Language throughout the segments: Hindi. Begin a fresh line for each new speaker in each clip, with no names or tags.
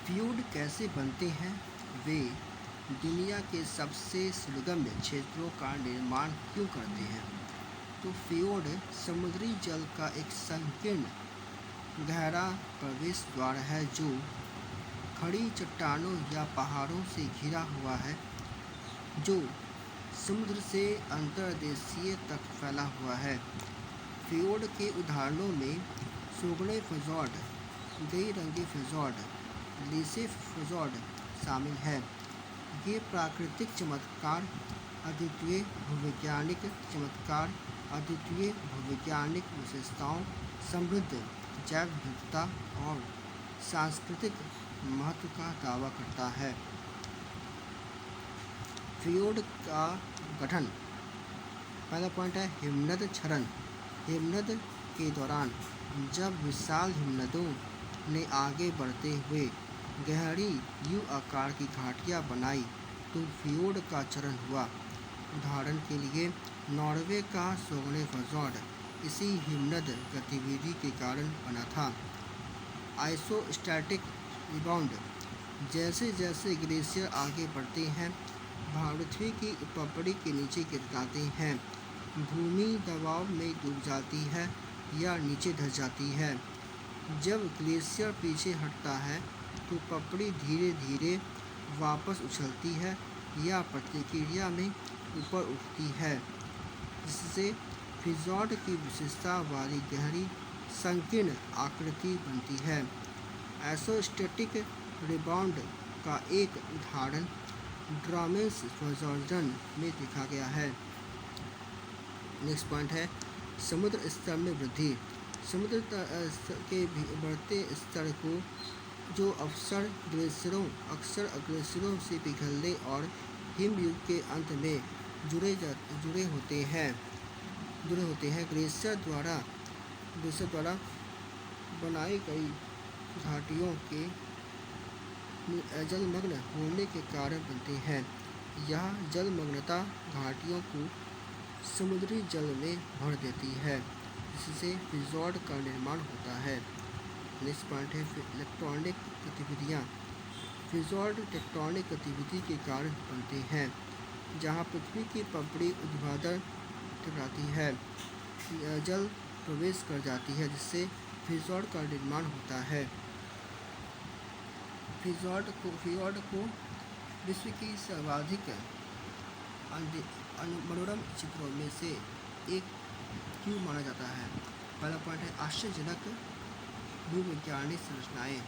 फ्यूड कैसे बनते हैं? वे दुनिया के सबसे सुगम क्षेत्रों का निर्माण क्यों करते हैं? तो फ्यूड समुद्री जल का एक संकीर्ण गहरा प्रवेश द्वार है जो खड़ी चट्टानों या पहाड़ों से घिरा हुआ है, जो समुद्र से अंतर्देशीय तक फैला हुआ है। फ्योर्ड के उदाहरणों में सोगने फिजोर्ड, गेइरंगे फिजोर्ड, लीसे फिजोर्ड शामिल है। ये प्राकृतिक चमत्कार, अद्वितीय भूवैज्ञानिक चमत्कार, अद्वितीय भूवैज्ञानिक विशेषताओं, समृद्ध जैव विविधता और सांस्कृतिक महत्व का दावा करता है। फ्योर्ड का गठन। पहला पॉइंट है हिमनद क्षरण। हिमनद के दौरान जब विशाल हिमनदों ने आगे बढ़ते हुए गहरी यू आकार की घाटियाँ बनाई तो फ्योर्ड का क्षरण हुआ। उदाहरण के लिए नॉर्वे का सोगने फिजोर्ड इसी हिमनद गतिविधि के कारण बना था। Isostatic rebound. जैसे जैसे ग्लेशियर आगे बढ़ते हैं, पृथ्वी की पपड़ी के नीचे गिर जाते हैं, भूमि दबाव में डूब जाती है या नीचे धंस जाती है। जब ग्लेशियर पीछे हटता है तो पपड़ी धीरे धीरे वापस उछलती है या प्रतिक्रिया में ऊपर उठती है, जिससे फिजोर्ड की विशेषता वाली गहरी संकीर्ण आकृति बनती है। आइसोस्टैटिक रिबाउंड का एक उदाहरण ड्रामेस फिजोर्डन में देखा गया है। नेक्स्ट पॉइंट है समुद्र स्तर में वृद्धि। समुद्र के बढ़ते स्तर को जो अक्सर ग्लेशियरों से पिघलने और हिमयुग के अंत में जुड़े होते हैं। ग्लेशियर द्वारा बनाई गई घाटियों के जलमग्न होने के कारण बनते हैं। यह जलमग्नता घाटियों को समुद्री जल में भर देती है, जिससे फिजोर्ड का निर्माण होता है। नेक्स्ट पॉइंट है इलेक्ट्रॉनिक गतिविधियाँ। फिजोर्ड टेक्टोनिक गतिविधि के कारण बनते हैं, जहाँ पृथ्वी की पपड़ी ऊर्ध्वाधर टकराती है, जल प्रवेश कर जाती है, जिससे फिजोर्ड का निर्माण होता है। फिजोर्ड को विश्व की सर्वाधिक मनोरम चित्रों में से एक क्यों माना जाता है? पहला पॉइंट है आश्चर्यजनक भूवैज्ञानिक संरचनाएं।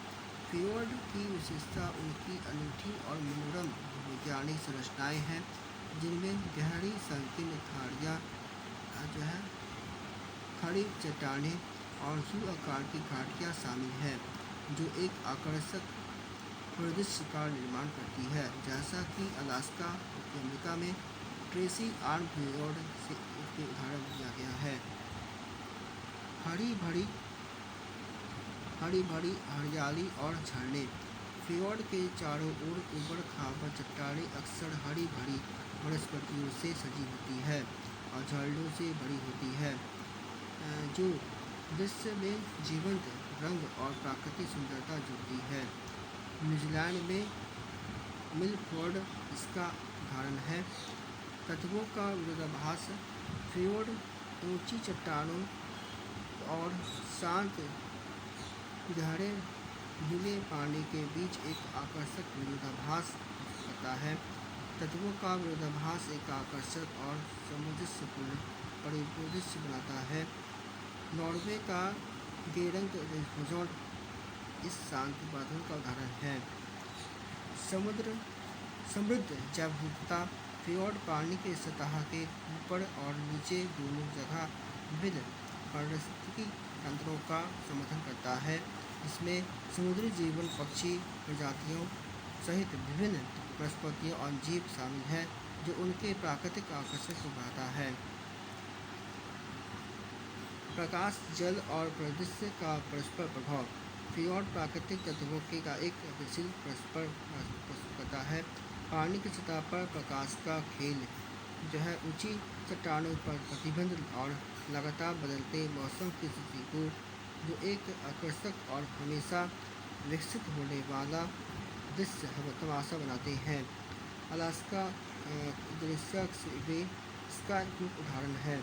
फ्योर्ड की विशेषता उनकी अनूठी और मनोरम भूवैज्ञानिक संरचनाएं हैं, जिनमें गहरी संकीर्ण खाड़ियाँ खड़ी चट्टानें और यू आकार की घाटियाँ शामिल हैं, जो एक आकर्षक परिदृश्य का निर्माण करती है, जैसा कि अलास्का अमेरिका में ट्रेसी आर्म फ्योर्ड से इसके उदाहरण दिया गया है। हरी भरी हरियाली और झरने। फ्योर्ड के चारों ओर ऊबड़ खाबड़ चट्टानें अक्सर हरी भरी वनस्पतियों से सजी होती है और झरनों से भरी होती है, जो दृश्य में जीवंत रंग और प्राकृतिक सुंदरता जोड़ती है। न्यूजीलैंड में मिलफोर्ड इसका उदाहरण है। तत्वों का विरोधाभास। फ्योर्ड ऊंची चट्टानों और शांत गहरे नीले पानी के बीच एक आकर्षक विरोधाभास करता है। तत्वों का विरोधाभास एक आकर्षक और सामंजस्यपूर्ण परिदृश्य बनाता है। नॉर्वे का गेइरंगे फिजोर्ड इस शांत बादल का उदाहरण है। समृद्ध जैव विविधता। फ्योर्ड पानी की सतह के ऊपर और नीचे दोनों जगह विविध पारिस्थितिकी तंत्रों का समर्थन करता है। इसमें समुद्री जीवन, पक्षी प्रजातियों सहित विभिन्न वनस्पतियाँ और जीव शामिल हैं, जो उनके प्राकृतिक आकर्षण को बढ़ाता है। प्रकाश, जल और परिदृश्य का परस्पर प्रभाव। फ्योर्ड प्राकृतिक तत्वों का एक गतिशील परस्पर करता है। पानी की सतह पर प्रकाश का खेल ऊंची चट्टानों पर प्रतिबंध और लगातार बदलते मौसम की स्थिति को जो एक आकर्षक और हमेशा विकसित होने वाला दृश्य हम तमाशा बनाते हैं। अलास्का ग्लेशियर्स वे इसका एक मुख्य उदाहरण है।